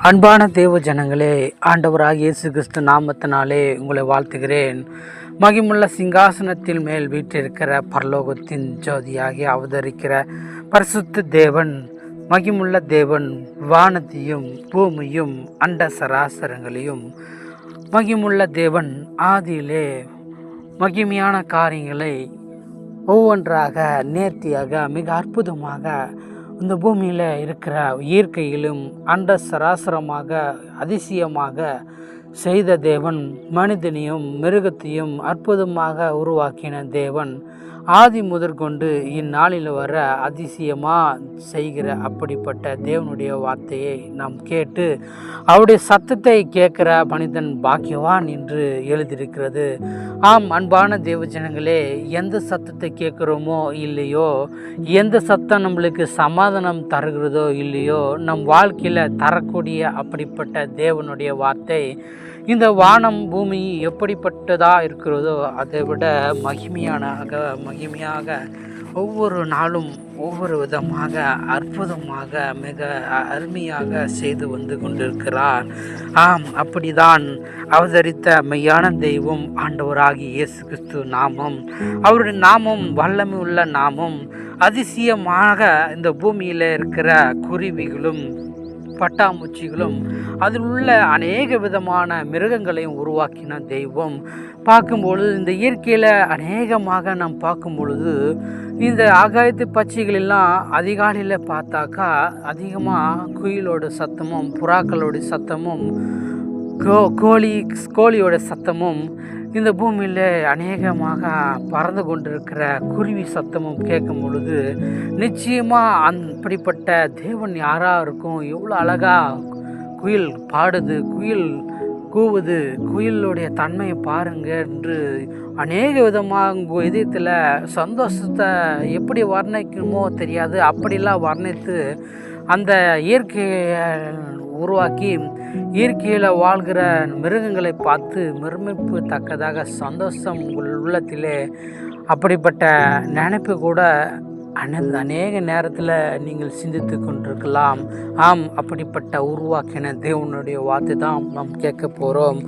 அன்பான தேவ ஜனங்களே, ஆண்டவராக இயேசு கிறிஸ்து நாமத்தினாலே உங்களை வாழ்த்துகிறேன். மகிமுள்ள சிங்காசனத்தில் மேல் வீற்றிருக்கிற பரலோகத்தின் ஜோதியாகி அவதரிக்கிற பரிசுத்த தேவன், மகிமுள்ள தேவன், வானத்தையும் பூமியும் அண்ட சராசரங்களையும் மகிமுள்ள தேவன் ஆதியிலே மகிமையான காரியங்களை ஒவ்வொன்றாக நேர்த்தியாக மிக அற்புதமாக இந்த பூமியில் இருக்கிற இயற்கையிலும் அண்ட சராசரமாக அதிசயமாக செய்த தேவன், மனிதனையும் மிருகத்தையும் அற்புதமாக உருவாக்கின தேவன், ஆதி முதற்கொண்டு இந்நாளில் வர அதிசயமாக செய்கிற அப்படிப்பட்ட தேவனுடைய வார்த்தையை நாம் கேட்டு அவருடைய சத்தத்தை கேட்கிற மனிதன் பாக்கியவான் என்று எழுதியிருக்கிறது. ஆம், அன்பான தேவஜனங்களே, எந்த சத்தத்தை கேட்குறோமோ இல்லையோ, எந்த சத்தம் நம்மளுக்கு சமாதானம் தருகிறதோ இல்லையோ, நம் வாழ்க்கையில் தரக்கூடிய அப்படிப்பட்ட தேவனுடைய வார்த்தை இந்த வானம் பூமி எப்படிப்பட்டதாக இருக்கிறதோ அதை விட மகிமையாக ஒவ்வொரு நாளும் ஒவ்வொரு விதமாக அற்புதமாக மிக அருமையாக செய்து வந்து கொண்டிருக்கிறார். ஆம், அப்படிதான் அவதரித்த மெய்யான தெய்வம் ஆண்டவராகிய இயேசு கிறிஸ்து நாமம், அவருடைய நாமம் வல்லமை உள்ள நாமம். அதிசயமாக இந்த பூமியில் இருக்கிற குருவிகளும் பட்டாம்பூச்சிகளும் அதில் உள்ள அநேக விதமான மிருகங்களையும் உருவாக்கின தெய்வம். பார்க்கும்பொழுது இந்த இயற்கையில் அநேகமாக நாம் பார்க்கும் பொழுது இந்த ஆகாயத்து பட்சிகளெல்லாம் அதிகாலையில் பார்த்தாக்கா அதிகமாக குயிலோட சத்தமும் புறாக்களோட சத்தமும் கோழியோட சத்தமும் இந்த பூமியில் அநேகமாக பறந்து கொண்டிருக்கிற குருவி சத்தமும் கேட்கும் பொழுது நிச்சயமாக அப்படிப்பட்ட தேவன் யாராக இருக்கும்? எவ்வளோ அழகாக குயில் பாடுது, குயில் கூவுது, குயிலுடைய தன்மையை பாருங்க என்று அநேக விதமாக இதயத்தில் சந்தோஷத்தை எப்படி வர்ணிக்கணுமோ தெரியாது, அப்படிலாம் வர்ணித்து அந்த இயற்கையை உருவாக்கி இயற்கையில் வாழ்கிற மிருகங்களை பார்த்து மெருமைப்பு தக்கதாக சந்தோஷம் உங்கள் உள்ளத்திலே அப்படிப்பட்ட நினைப்பு கூட அநேக நேரத்தில் நீங்கள் சிந்தித்து கொண்டிருக்கலாம். ஆம், அப்படிப்பட்ட உருவாக்கின தேவனுடைய வார்த்தை தான் நாம் கேட்க போகிறோம்.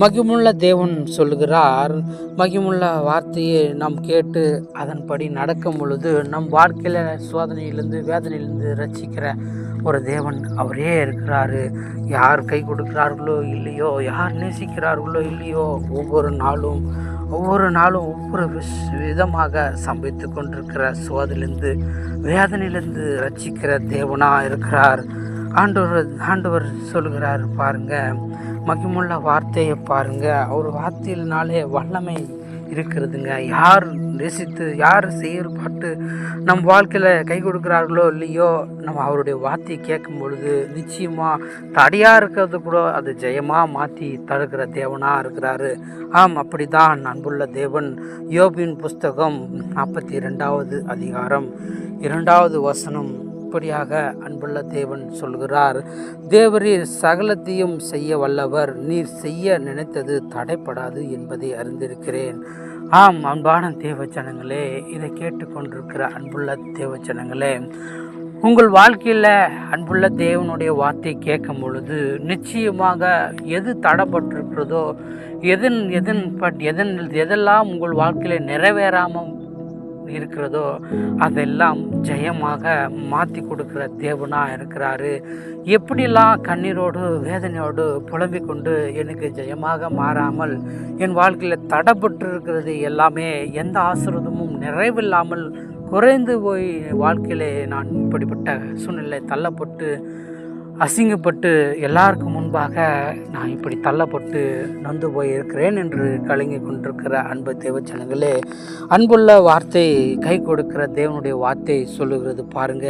மகிமுள்ள தேவன் சொல்கிறார், மகிமுள்ள வார்த்தையை நாம் கேட்டு அதன்படி நடக்கும் பொழுது நம் வாழ்க்கையில் சோதனையிலிருந்து வேதனையிலிருந்து ரட்சிக்கிற ஒரு தேவன் அவரே இருக்கிறாரு. யார் கை கொடுக்கிறார்களோ இல்லையோ, யார் நேசிக்கிறார்களோ இல்லையோ, ஒவ்வொரு நாளும் ஒவ்வொரு விதமாக சம்பவித்து கொண்டிருக்கிற சோதனையிலிருந்து வேதனையிலிருந்து ரட்சிக்கிற தேவனாக இருக்கிறார். ஆண்டவர் சொல்கிறார் பாருங்க, மகிமுள்ள வார்த்தையை பாருங்க, அவர் வார்த்தையினாலே வல்லமை இருக்கிறதுங்க. யார் நேசித்து யார் செயல்பாட்டு நம் வாழ்க்கையில் கை கொடுக்குறார்களோ இல்லையோ, நம்ம அவருடைய வார்த்தையை கேட்கும் பொழுது நிச்சயமாக தடையாக இருக்கிறது கூட அது ஜெயமாக மாற்றி தடுக்கிற தேவனாக இருக்கிறாரு. ஆம், அப்படி தான் அன்புள்ள தேவன். யோபின் புஸ்தகம் 42வது அதிகாரம் 2வது வசனம் இப்படியாக அன்புள்ள தேவன் சொல்கிறார், தேவரீர் சகலத்தையும் செய்ய வல்லவர், நீர் செய்ய நினைத்தது தடைப்படாது என்பதை அறிந்திருக்கிறேன். ஆம், அன்பான தேவஜனங்களே, இதை கேட்டுக்கொண்டிருக்கிற அன்புள்ள தேவஜனங்களே, உங்கள் வாழ்க்கையில் அன்புள்ள தேவனுடைய வார்த்தை கேட்கும் பொழுது நிச்சயமாக எது தடைப்பட்டிருக்கிறதோ, எதெல்லாம் உங்கள் வாழ்க்கையில் நிறைவேறாமல் இருக்கிறதோ அதெல்லாம் ஜெயமாக மாற்றி கொடுக்குற தேவனாக இருக்கிறாரு. எப்படிலாம் கண்ணீரோடு வேதனையோடு புலம்பிக் கொண்டு எனக்கு ஜெயமாக மாறாமல் என் வாழ்க்கையில் தடைப்பட்டு இருக்கிறது எல்லாமே எந்த ஆசீர்வாதமும் நிறைவில்லாமல் குறைந்து போய் வாழ்க்கையிலே நான் இப்படிப்பட்ட சூழ்நிலை தள்ளப்பட்டு அசிங்கப்பட்டு எல்லாருக்கும் முன்பாக நான் இப்படி தள்ளப்பட்டு நொந்து போயிருக்கிறேன் என்று கலங்கி கொண்டிருக்கிற அன்பு தேவச்சனங்களே, அன்புள்ள வார்த்தை கை கொடுக்கிற தேவனுடைய வார்த்தை சொல்லுகிறது பாருங்க,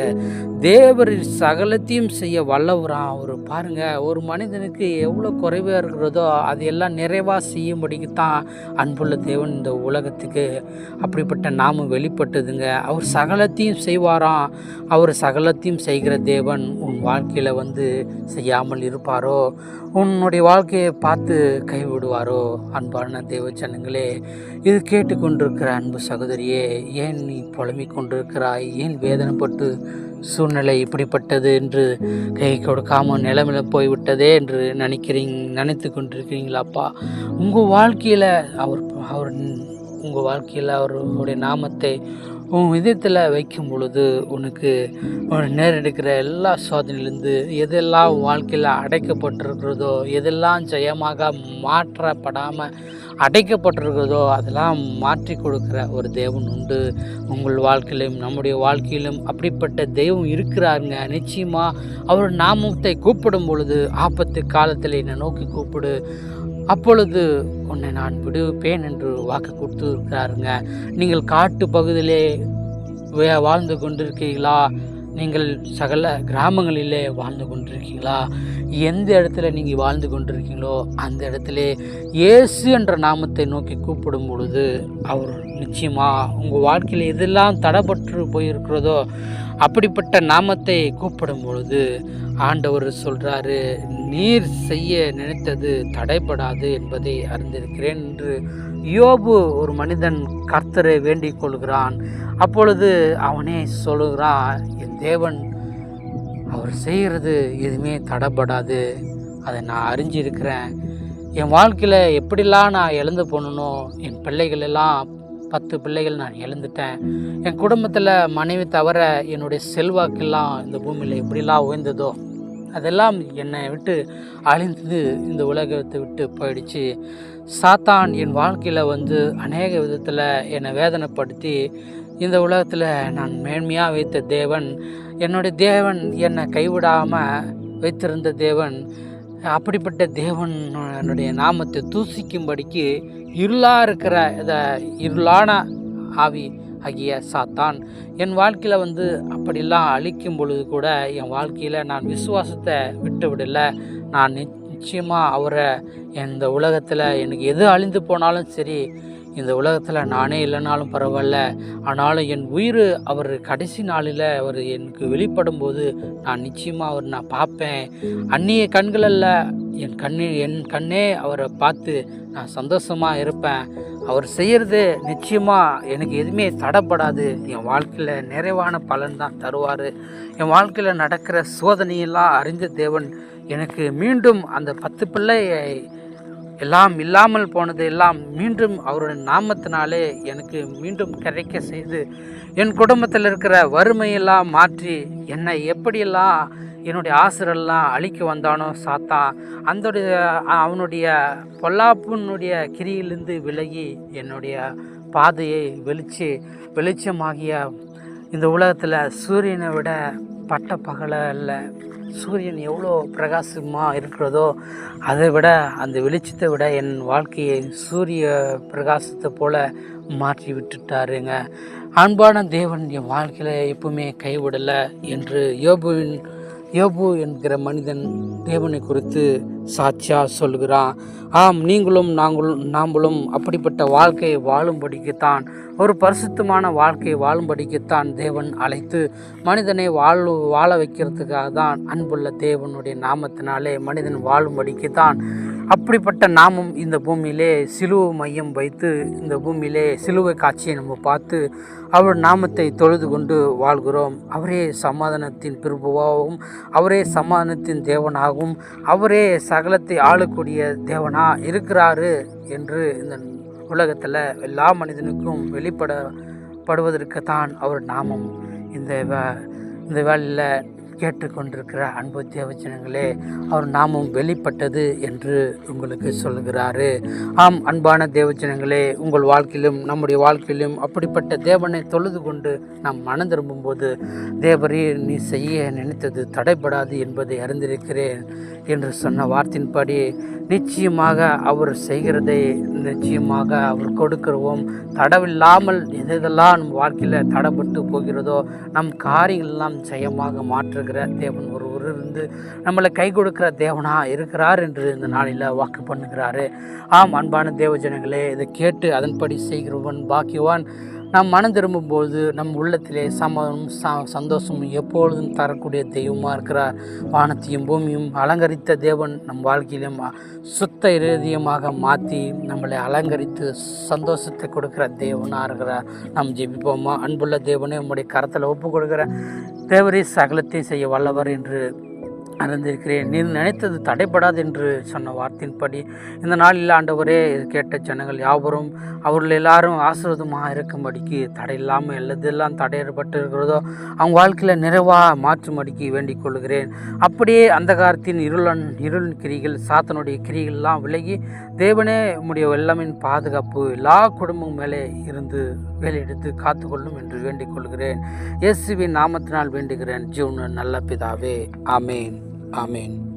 தேவர் சகலத்தையும் செய்ய வல்லவரா அவர். பாருங்க, ஒரு மனிதனுக்கு எவ்வளோ குறைவாக இருக்கிறதோ அது எல்லாம் நிறைவாக செய்யும்படிக்கு தான் அன்புள்ள தேவன் இந்த உலகத்துக்கு அப்படிப்பட்ட நாமம் வெளிப்பட்டதுங்க. அவர் சகலத்தையும் செய்வாராம். அவர் சகலத்தையும் செய்கிற தேவன் உன் வாழ்க்கையில் வந்து வந்து செய்யாமல் இருப்பாரோ, உன்னுடைய வாழ்க்கையை பார்த்து கைவிடுவாரோ? அன்பான தேவச்சனங்களே, இது கேட்டுக்கொண்டிருக்கிற அன்பு சகோதரியே, ஏன் நீ புலம்பிக் கொண்டிருக்கிறாய்? ஏன் வேதனைப்பட்டு சூழ்நிலை இப்படிப்பட்டது என்று கை கொடுக்காமல் நிலைமையில போய்விட்டதே என்று நினைத்து கொண்டிருக்கிறீங்களாப்பா? உங்கள் வாழ்க்கையில் அவர் உங்கள் வாழ்க்கையில் அவருடைய நாமத்தை உன் இதயத்தில் வைக்கும் பொழுது உனக்கு நேரெடுக்கிற எல்லா சோதனையிலேருந்து எதெல்லாம் வாழ்க்கையில் அடைக்கப்பட்டிருக்கிறதோ, எதெல்லாம் ஜெயமாக மாற்றப்படாமல் அடைக்கப்பட்டிருக்கிறதோ அதெல்லாம் மாற்றி கொடுக்குற ஒரு தேவன் உண்டு. உங்கள் வாழ்க்கையிலும் நம்முடைய வாழ்க்கையிலும் அப்படிப்பட்ட தெய்வம் இருக்கிறாருங்க. நிச்சயமாக அவர் நாமத்தை கூப்பிடும் பொழுது, ஆபத்து காலத்தில் என்னை நோக்கி கூப்பிடு, அப்பொழுது உன்னை நான் விடுவிப்பேன் என்று வாக்கு கொடுத்து இருக்கிறாருங்க. நீங்கள் காட்டு பகுதியிலே வாழ்ந்து கொண்டிருக்கீங்களா? நீங்கள் சகல கிராமங்களிலே வாழ்ந்து கொண்டிருக்கீங்களா? எந்த இடத்துல நீங்கள் வாழ்ந்து கொண்டிருக்கீங்களோ அந்த இடத்துல இயேசு என்ற நாமத்தை நோக்கி கூப்பிடும் பொழுது அவர் நிச்சயமாக உங்கள் வாழ்க்கையில் எதெல்லாம் தடைப்பட்டு போயிருக்கிறதோ அப்படிப்பட்ட நாமத்தை கூப்பிடும் பொழுது ஆண்டவர் சொல்கிறாரு, நீர் செய்ய நினைத்தது தடைபடாது என்பதை அறிந்திருக்கிறேன் என்று யோபு ஒரு மனிதன் கர்த்தரை வேண்டிக் கொள்கிறான். அப்பொழுது அவனே சொல்லுகிறான், என் தேவன் அவர் செய்கிறது எதுவுமே தடைபடாது, அதை நான் அறிஞ்சிருக்கிறேன். என் வாழ்க்கையில் எப்படிலாம் நான் இழந்து போனனோ, என் பிள்ளைகள் எல்லாம் 10 பிள்ளைகள் நான் இழந்துட்டேன். என் குடும்பத்தில் மனைவி தவிர என்னுடைய செல்வாக்கெல்லாம் இந்த பூமியில் எப்படிலாம் உயர்ந்ததோ அதெல்லாம் என்னை விட்டு அழிந்து இந்த உலகத்தை விட்டு போயிடுச்சு. சாத்தான் என் வாழ்க்கையில் வந்து அநேக விதத்தில் என்னை வேதனைப்படுத்தி இந்த உலகத்தில் நான் மேன்மையாக வைத்த தேவன், என்னுடைய தேவன் என்னை கைவிடாமல் வைத்திருந்த தேவன், அப்படிப்பட்ட தேவன் என்னுடைய நாமத்தை தூசிக்கும்படிக்கு இருளாக இருக்கிற இருளான ஆவி ஆகிய சாத்தான் என் வாழ்க்கையில் வந்து அப்படிலாம் அழிக்கும் பொழுது கூட என் வாழ்க்கையில் நான் விசுவாசத்தை விட்டு விடலை. நான் நிச்சயமாக அவரை இந்த உலகத்தில் எனக்கு எது அழிந்து போனாலும் சரி, இந்த உலகத்தில் நானே இல்லைனாலும் பரவாயில்ல, ஆனாலும் என் உயிர் அவர் கடைசி நாளில் அவர் எனக்கு வெளிப்படும் போது நான் நிச்சயமாக அவர் நான் பார்ப்பேன். அந்நிய கண்களல்ல, என் கண்ணே அவரை பார்த்து நான் சந்தோஷமாக இருப்பேன். அவர் செய்கிறது நிச்சயமாக எனக்கு எதுவுமே தடைப்படாது. என் வாழ்க்கையில் நிறைவான பலன் தான் தருவார். என் வாழ்க்கையில் நடக்கிற சோதனையெல்லாம் அறிந்த தேவன் எனக்கு மீண்டும் அந்த 10 பிள்ளை எல்லாம் இல்லாமல் போனது எல்லாம் மீண்டும் அவருடைய நாமத்தினாலே எனக்கு மீண்டும் கிடைக்க செய்து, என் குடும்பத்தில் இருக்கிற வறுமையெல்லாம் மாற்றி, என்னை எப்படியெல்லாம் என்னுடைய ஆசிரெல்லாம் அழிக்க வந்தானோ சாத்தான், அவனுடைய பொல்லாப்புனுடைய கிரியிலிருந்து விலகி என்னுடைய பாதையை வெளிச்சமாகிய இந்த உலகத்தில் சூரியனை விட பட்ட பகலை அல்ல, சூரியன் எவ்வளோ பிரகாசமாக இருக்கிறதோ அதை விட அந்த வெளிச்சத்தை விட என் வாழ்க்கையை சூரிய பிரகாசத்தை போல் மாற்றி விட்டுட்டாருங்க. அன்பான தேவன் என் வாழ்க்கையில் எப்பவுமே கைவிடலை என்று யோபு என்கிற மனிதன் தேவனை குறித்து சாட்சியாக சொல்கிறான். ஆம், நீங்களும் நாங்களும் அப்படிப்பட்ட வாழ்க்கையை வாழும்படிக்குத்தான், ஒரு பரிசுத்தமான வாழ்க்கையை வாழும்படிக்குத்தான் தேவன் அழைத்து மனிதனை வாழ வைக்கிறதுக்காக தான் அன்புள்ள தேவனுடைய நாமத்தினாலே மனிதன் வாழும்படிக்குத்தான் அப்படிப்பட்ட நாமும் இந்த பூமியிலே சிலுவை மையம் வைத்து இந்த பூமியிலே சிலுவை காட்சியை நம்ம பார்த்து அவர் நாமத்தை தொழுது கொண்டு வாழ்கிறோம். அவரே சமாதானத்தின் பிரபுவாகவும், அவரே சமாதானத்தின் தேவனாகவும், அவரே சகலத்தை ஆளக்கூடிய தேவனாக இருக்கிறாரு என்று இந்த உலகத்தில் எல்லா மனிதனுக்கும் வெளிப்படுவதற்குத்தான் அவர் நாமம் இந்த வேளையில் கேட்டுக்கொண்டிருக்கிற அன்பு தேவச்சனங்களே, அவர் நாமம் வெளிப்பட்டது என்று உங்களுக்கு சொல்கிறாரு. ஆம், அன்பான தேவச்சனங்களே, உங்கள் வாழ்க்கையிலும் நம்முடைய வாழ்க்கையிலும் அப்படிப்பட்ட தேவனை தொழுது கொண்டு நாம் மனம் திரும்பும்போது, தேவரே நீ செய்ய நினைத்தது தடைபடாது என்பதை அறிந்திருக்கிறேன் என்று சொன்ன வார்த்தையின்படி நிச்சயமாக அவர் செய்கிறதை நிச்சயமாக அவர் கொடுக்கிறோம். தடவில்லாமல் எதெல்லாம் நம் வாழ்க்கையில் தடைப்பட்டு போகிறதோ நம் காரியங்களெல்லாம் ஜெயமாக மாற்றுகிற தேவன் ஒருவர் இருந்து நம்மளை கை கொடுக்கிற தேவனாக இருக்கிறார் என்று இந்த நாளில் வாக்கு பண்ணுகிறாரு. ஆம், அன்பான தேவஜனங்களே, இதை கேட்டு அதன்படி செய்கிறவன் பாக்கியவான். நாம் மனம் திரும்பும்போது நம் உள்ளத்திலே சந்தோஷமும் எப்பொழுதும் தரக்கூடிய தெய்வமாக இருக்கிறார். வானத்தையும் பூமியும் அலங்கரித்த தேவன் நம் வாழ்க்கையிலும் சுத்த இதயமாக மாற்றி நம்மளை அலங்கரித்து சந்தோஷத்தை கொடுக்குற தேவனாக இருக்கிறார். நாம் ஜெபிப்போமா? அன்புள்ள தேவனே, உம்முடைய கரத்தில் ஒப்பு கொடுக்குற தேவரே சகலத்தையும் செய்ய வல்லவர் என்று அறிந்திருக்கிறேன். நீர் நினைத்தது தடைபடாது என்று சொன்ன வார்த்தையின்படி இந்த நாளில் ஆண்டவரே கேட்ட ஜனங்கள் யாவரும் அவர்கள் எல்லாரும் ஆசீர்வாதமாக இருக்கும்படிக்கு தடையில்லாமல் எல்லாம் தடையப்பட்டு இருக்கிறதோ அவங்க வாழ்க்கையில் நிறைவாக மாற்றும்படிக்கு வேண்டிக் கொள்கிறேன். அப்படியே அந்த காலத்தின் இருள் கிரிகள் சாத்தனுடைய கிரிகள்லாம் விலகி தேவனே உம்முடைய வெள்ளமின் பாதுகாப்பு எல்லா குடும்பம் மேலே இருந்து வேலையெடுத்து காத்துக்கொள்ளும் என்று வேண்டிக் கொள்கிறேன். இயேசுவின் நாமத்தினால் வேண்டுகிறேன் ஜீவன நல்ல பிதாவே. ஆமேன். ஆமேன்.